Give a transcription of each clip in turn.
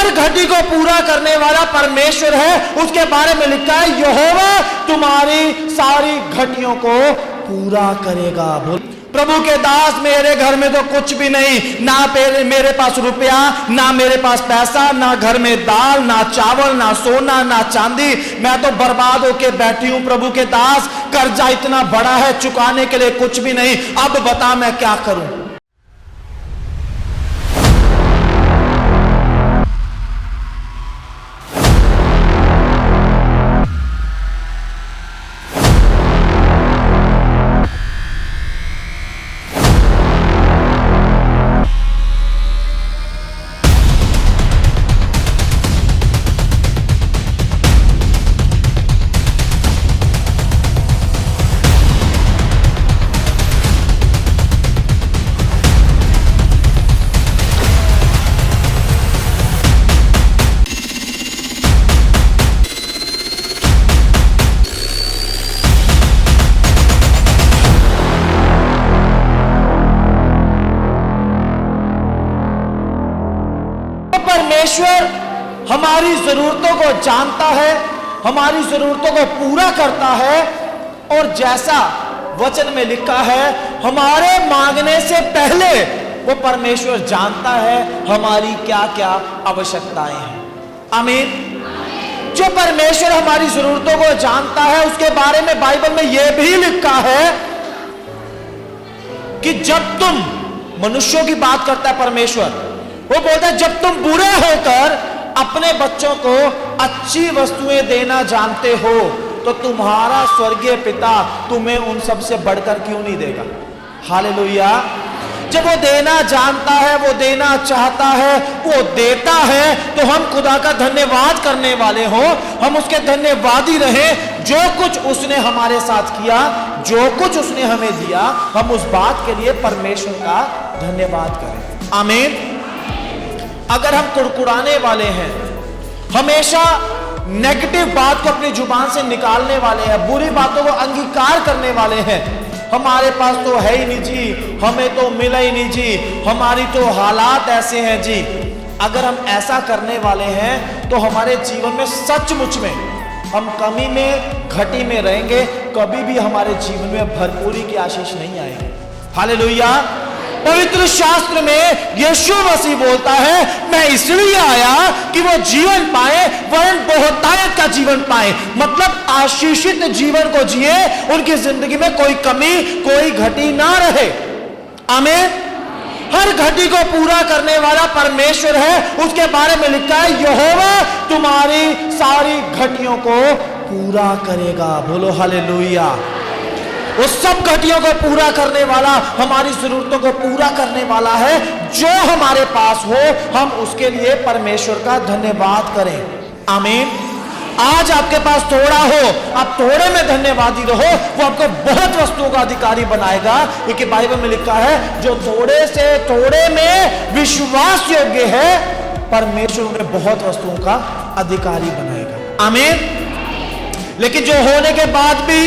हर घटी को पूरा करने वाला परमेश्वर है। उसके बारे में लिखा है यहोवा तुम्हारी सारी घटियों को पूरा करेगा। बोल प्रभु के दास, मेरे घर में तो कुछ भी नहीं, ना मेरे पास रुपया, ना मेरे पास पैसा, ना घर में दाल, ना चावल, ना सोना, ना चांदी, मैं तो बर्बाद होके बैठी हूं। प्रभु के दास, कर्जा इतना बड़ा है, चुकाने के लिए कुछ भी नहीं, अब बता मैं क्या करूं। परमेश्वर हमारी जरूरतों को जानता है, हमारी जरूरतों को पूरा करता है, और जैसा वचन में लिखा है हमारे मांगने से पहले वो परमेश्वर जानता है हमारी क्या क्या आवश्यकताएं हैं। आमीन। जो परमेश्वर हमारी जरूरतों को जानता है उसके बारे में बाइबल में यह भी लिखा है कि जब तुम, मनुष्यों की बात करता है परमेश्वर, वो बोलता है जब तुम बुरे होकर अपने बच्चों को अच्छी वस्तुएं देना जानते हो तो तुम्हारा स्वर्गीय पिता तुम्हें उन सब से बढ़कर क्यों नहीं देगा। हालेलुया। जब वो देना जानता है, वो देना चाहता है, वो देता है, तो हम खुदा का धन्यवाद करने वाले हो, हम उसके धन्यवादी रहे। जो कुछ उसने हमारे साथ किया, जो कुछ उसने हमें दिया, हम उस बात के लिए परमेश्वर का धन्यवाद करें। आमीन। अगर हम कुड़कुड़ाने वाले हैं, हमेशा नेगेटिव बात को अपनी जुबान से निकालने वाले हैं, बुरी बातों को अंगीकार करने वाले हैं, हमारे पास तो है ही नहीं जी, हमें तो मिला ही नहीं जी, हमारी तो हालात ऐसे हैं जी, अगर हम ऐसा करने वाले हैं तो हमारे जीवन में सचमुच में हम कमी में, घटी में रहेंगे, कभी भी हमारे जीवन में भरपूरी की आशीष नहीं आएगी। हालेलुया। पवित्र शास्त्र में यीशु मसीह बोलता है मैं इसलिए आया कि वो जीवन पाए, वरन बहुतायत का जीवन पाए, मतलब आशीषित जीवन को जिए, उनकी जिंदगी में कोई कमी, कोई घटी ना रहे। आमीन। हर घटी को पूरा करने वाला परमेश्वर है। उसके बारे में लिखा है यहोवा तुम्हारी सारी घटियों को पूरा करेगा। बोलो हालेलुया। वो सब घटियों को पूरा करने वाला, हमारी जरूरतों को पूरा करने वाला है। जो हमारे पास हो हम उसके लिए परमेश्वर का धन्यवाद करें। आमीन। आज आपके पास थोड़ा हो, आप थोड़े में धन्यवादी रहो, वो आपको बहुत वस्तुओं का अधिकारी बनाएगा। क्योंकि बाइबल में लिखा है जो थोड़े से थोड़े में विश्वास योग्य है, परमेश्वर उन्हें बहुत वस्तुओं का अधिकारी बनाएगा। आमीन। लेकिन जो होने के बाद भी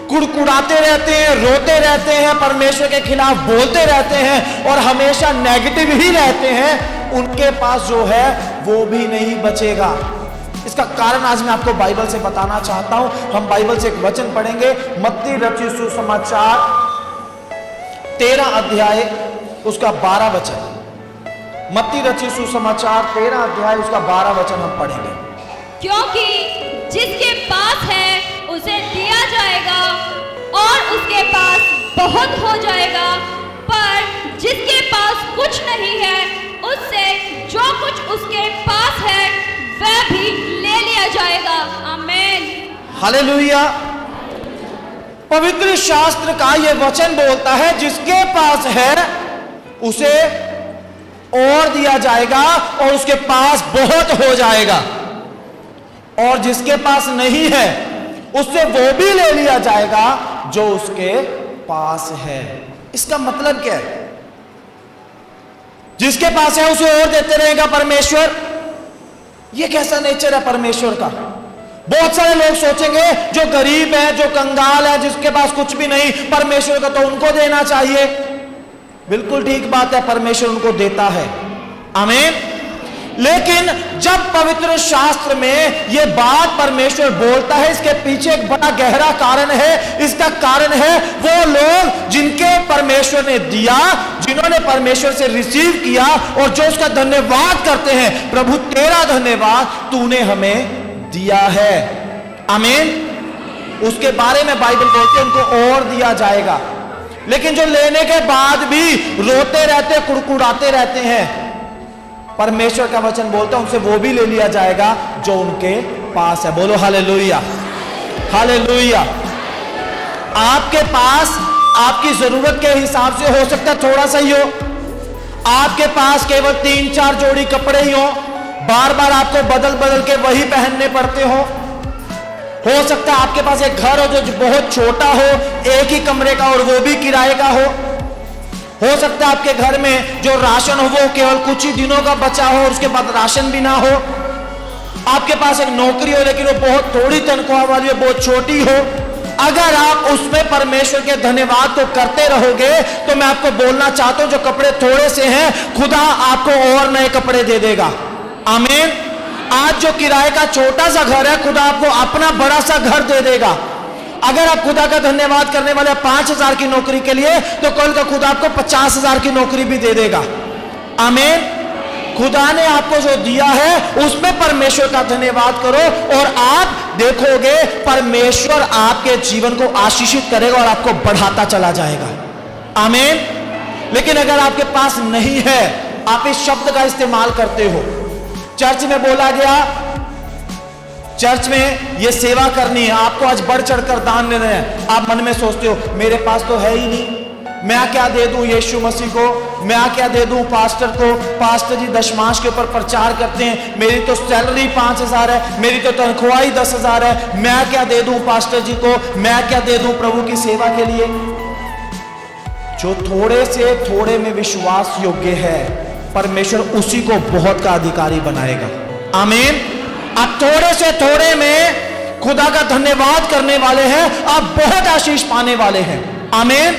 कुड़कुड़ाते रहते हैं, रोते रहते हैं, परमेश्वर के खिलाफ बोलते रहते हैं और हमेशा नेगेटिव ही रहते हैं, उनके पास जो है वो भी नहीं बचेगा। इसका कारण आज मैं आपको बाइबल से बताना चाहता हूं। हम बाइबल से एक वचन पढ़ेंगे, मत्ती रचित सुसमाचार 13 अध्याय उसका 12 वचन। मत्ती रचित सुसमाचार 13 अध्याय उसका 12 वचन हम पढ़ेंगे। क्योंकि जिसके पास है उसे दिया जाएगा और उसके पास बहुत हो जाएगा, पर जिसके पास कुछ नहीं है उससे जो कुछ उसके पास है वह भी ले लिया जाएगा। आमीन। हालेलुया। पवित्र शास्त्र का यह वचन बोलता है जिसके पास है उसे और दिया जाएगा और उसके पास बहुत हो जाएगा, और जिसके पास नहीं है उससे वो भी ले लिया जाएगा जो उसके पास है। इसका मतलब क्या है? जिसके पास है उसे और देते रहेगा परमेश्वर। यह कैसा नेचर है परमेश्वर का? बहुत सारे लोग सोचेंगे जो गरीब है, जो कंगाल है, जिसके पास कुछ भी नहीं, परमेश्वर का तो उनको देना चाहिए। बिल्कुल ठीक बात है, परमेश्वर उनको देता है। आमीन। लेकिन जब पवित्र शास्त्र में यह बात परमेश्वर बोलता है, इसके पीछे एक बड़ा गहरा कारण है। इसका कारण है वो लोग जिनके परमेश्वर ने दिया, जिन्होंने परमेश्वर से रिसीव किया और जो उसका धन्यवाद करते हैं। प्रभु तेरा धन्यवाद, तूने हमें दिया है। आमीन। उसके बारे में बाइबल बोलती है उनको और दिया जाएगा। लेकिन जो लेने के बाद भी रोते रहते, कुड़कुड़ाते रहते हैं, परमेश्वर का वचन बोलता है उनसे वो भी ले लिया जाएगा जो उनके पास है। बोलो हालेलुया, हालेलुया। आपके पास आपकी जरूरत के हिसाब से हो सकता है थोड़ा सा ही हो, आपके पास केवल 3-4 जोड़ी कपड़े ही हो, बार बार आपको बदल बदल के वही पहनने पड़ते हो सकता है आपके पास एक घर हो जो बहुत छोटा हो, एक ही कमरे का और वो भी किराए का हो सकता है आपके घर में जो राशन हो वो केवल कुछ ही दिनों का बचा हो और उसके बाद राशन भी ना हो। आपके पास एक नौकरी हो लेकिन वो बहुत थोड़ी तनख्वाह वाली हो, बहुत छोटी हो। अगर आप उसमें परमेश्वर के धन्यवाद को करते रहोगे तो मैं आपको बोलना चाहता हूं, जो कपड़े थोड़े से हैं खुदा आपको और नए कपड़े दे देगा। आमीन। आज जो किराए का छोटा सा घर है, खुदा आपको अपना बड़ा सा घर दे देगा। अगर आप खुदा का धन्यवाद करने वाले 5,000 की नौकरी के लिए, तो कल का खुदा आपको 50,000 की नौकरी भी दे देगा। आमीन। खुदा ने आपको जो दिया है उसमें परमेश्वर का धन्यवाद करो और आप देखोगे परमेश्वर आपके जीवन को आशीषित करेगा और आपको बढ़ाता चला जाएगा। आमीन। लेकिन अगर आपके पास नहीं है, आप इस शब्द का इस्तेमाल करते हो, चर्च में बोला गया, चर्च में ये सेवा करनी है, आपको आज बढ़ चढ़कर दान देना है। आप मन में सोचते हो मेरे पास तो है ही नहीं, मैं क्या दे दूं यीशु मसीह को, मैं क्या दे दूं पास्टर को, पास्टर जी दशमांश के ऊपर प्रचार करते हैं, मेरी तो सैलरी 5,000 है, मेरी तो तनख्वाह ही 10,000 है, मैं क्या दे दूं पास्टर जी को, मैं क्या दे दूं प्रभु की सेवा के लिए। जो थोड़े से थोड़े में विश्वास योग्य है, परमेश्वर उसी को बहुत का अधिकारी बनाएगा। आमीन। आप थोड़े से थोड़े में खुदा का धन्यवाद करने वाले हैं, आप बहुत आशीष पाने वाले हैं। आमीन।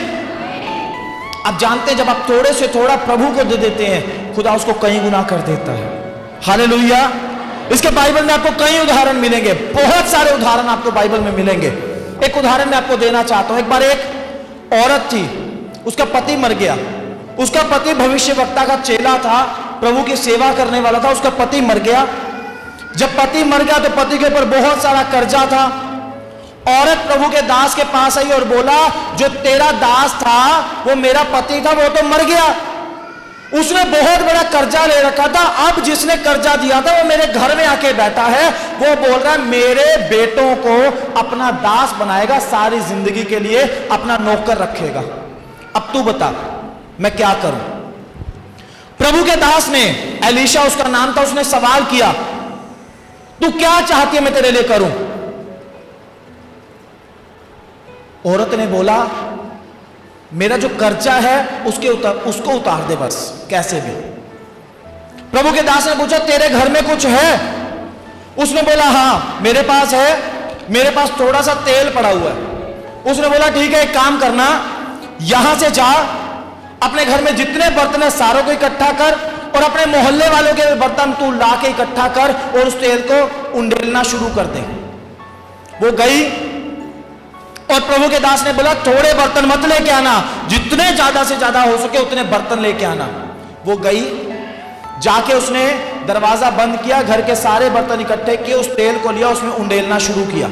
आप जानते हैं जब आप थोड़े से थोड़ा प्रभु को दे देते हैं, खुदा उसको कई गुना कर देता है। हालेलुया। इसके बाइबल में आपको कई उदाहरण मिलेंगे, बहुत सारे उदाहरण आपको बाइबल में मिलेंगे। एक उदाहरण मैं आपको देना चाहता हूं। एक बार एक औरत थी, उसका पति मर गया। उसका पति भविष्यवक्ता का चेला था, प्रभु की सेवा करने वाला था। उसका पति मर गया। जब पति मर गया तो पति के ऊपर बहुत सारा कर्जा था। औरत प्रभु के दास के पास आई और बोला, जो तेरा दास था वो मेरा पति था, वो तो मर गया, उसने बहुत बड़ा कर्जा ले रखा था, अब जिसने कर्जा दिया था वो मेरे घर में आके बैठा है, वो बोल रहा है मेरे बेटों को अपना दास बनाएगा, सारी जिंदगी के लिए अपना नौकर रखेगा। अब तू बता मैं क्या करूं। प्रभु के दास ने, एलीशा उसका नाम था, उसने सवाल किया, तू क्या चाहती है मैं तेरे लिए करूं। औरत ने बोला, मेरा जो कर्जा है उसको उतार दे बस, कैसे भी। प्रभु के दास ने पूछा, तेरे घर में कुछ है? उसने बोला, हां मेरे पास है, मेरे पास थोड़ा सा तेल पड़ा हुआ है। उसने बोला, ठीक है एक काम करना, यहां से जा, अपने घर में जितने बर्तन है सारों को इकट्ठा कर और अपने मोहल्ले वालों के बर्तन तू ला के इकट्ठा कर और उस तेल को उंडेलना शुरू कर दे। वो गई और प्रभु के दास ने बोला, थोड़े बर्तन मत लेके आना, जितने ज्यादा से ज्यादा हो सके उतने बर्तन लेके आना। वो गई, जाके उसने दरवाजा बंद किया, घर के सारे बर्तन इकट्ठे किए, उस तेल को लिया, उसमें उंडेलना शुरू किया।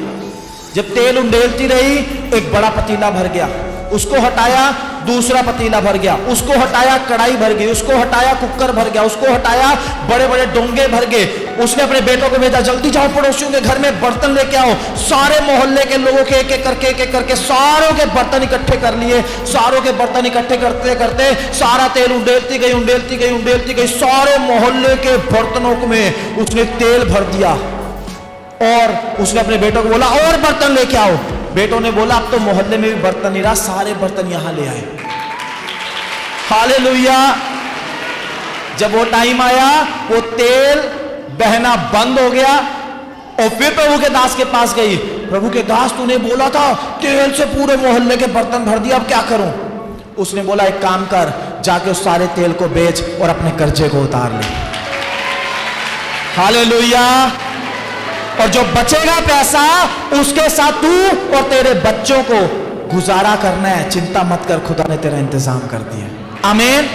जब तेल उंडेलती रही, एक बड़ा पतीला भर गया, उसको हटाया, दूसरा पतीला भर गया, उसको हटाया, कढ़ाई भर गई, उसको हटाया, कुकर भर गया, उसको हटाया, बड़े बड़े डोंगे भर गए। उसने अपने बेटों को भेजा, जल्दी जाओ पड़ोसियों के घर में बर्तन लेके आओ। सारे मोहल्ले के लोगों के एक एक करके सारों के बर्तन इकट्ठे कर लिए। सारों के बर्तन इकट्ठे करते करते सारा तेल उंडेलती गई, सारे मोहल्ले के बर्तनों में उसने तेल भर दिया और उसने अपने बेटों को बोला, और बर्तन लेके आओ। बेटों ने बोला, अब तो मोहल्ले में भी बर्तन नहीं रहा, सारे बर्तन यहां ले आए। हालेलुया। जब वो टाइम आया, वो तेल बहना बंद हो गया और फिर प्रभु के दास के पास गई। प्रभु के दास, तूने बोला था तेल से पूरे मोहल्ले के बर्तन भर दिया, अब क्या करूं। उसने बोला, एक काम कर, जाके उस सारे तेल को बेच और अपने कर्जे को उतार ले। हालेलुया। और जो बचेगा पैसा उसके साथ तू और तेरे बच्चों को गुजारा करना है। चिंता मत कर, खुदा ने तेरा इंतजाम कर दिया। आमीन।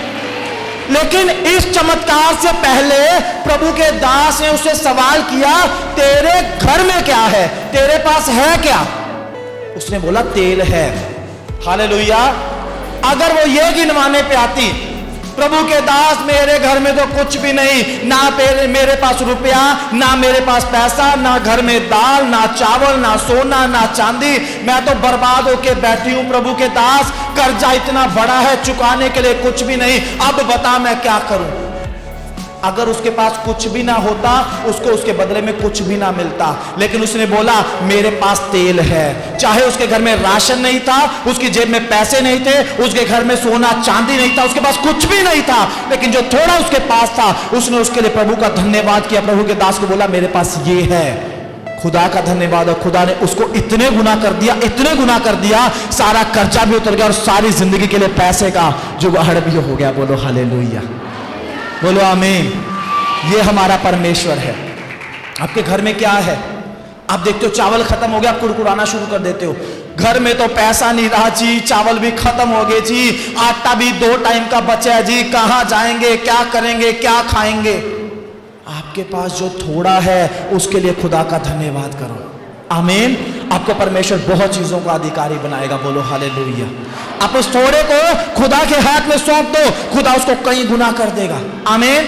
लेकिन इस चमत्कार से पहले प्रभु के दास ने उससे सवाल किया, तेरे घर में क्या है, तेरे पास है क्या? उसने बोला तेल है। हालेलुया। अगर वो ये गिनवाने पे आती, प्रभु के दास मेरे घर में तो कुछ भी नहीं, ना मेरे पास रुपया, ना मेरे पास पैसा, ना घर में दाल, ना चावल, ना सोना, ना चांदी, मैं तो बर्बाद होके बैठी हूं प्रभु के दास, कर्जा इतना बड़ा है, चुकाने के लिए कुछ भी नहीं, अब बता मैं क्या करूं? अगर उसके पास कुछ भी ना होता, उसको उसके बदले में कुछ भी ना मिलता, लेकिन उसने बोला मेरे पास तेल है। चाहे उसके घर में राशन नहीं था, उसकी जेब में पैसे नहीं थे, उसके घर में सोना चांदी नहीं था, उसके पास कुछ भी नहीं था, लेकिन जो थोड़ा उसके पास था उसने उसके लिए प्रभु का धन्यवाद किया। प्रभु के दास को बोला मेरे पास ये है। खुदा का धन्यवाद। और खुदा ने उसको इतने गुना कर दिया, इतने गुना कर दिया, सारा कर्जा भी उतर गया और सारी जिंदगी के लिए पैसे का जुगाड़ भी हो गया। बोलो हालेलुया, बोलो आमीन। ये हमारा परमेश्वर है। आपके घर में क्या है? आप देखते हो चावल खत्म हो गया, आप कुड़कुड़ाना शुरू कर देते हो। घर में तो पैसा नहीं रहा जी, चावल भी खत्म हो गए जी, आटा भी 2 टाइम का बचा है जी, कहां जाएंगे, क्या करेंगे, क्या खाएंगे? आपके पास जो थोड़ा है उसके लिए खुदा का धन्यवाद करो। आमीन। आपको परमेश्वर बहुत चीजों का अधिकारी बनाएगा। बोलो हालेलुया। आप उस थोड़े को खुदा के हाथ में सौंप दो, खुदा उसको कई गुना कर देगा। आमीन।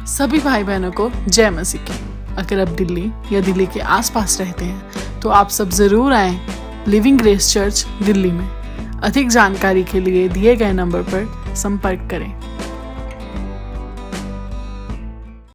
सभी भाई बहनों को जय मसीह की। अगर आप दिल्ली या दिल्ली के आसपास रहते हैं तो आप सब जरूर आएं लिविंग ग्रेस चर्च दिल्ली में। अधिक जानकारी के लिए दिए गए नंबर पर संपर्क करें।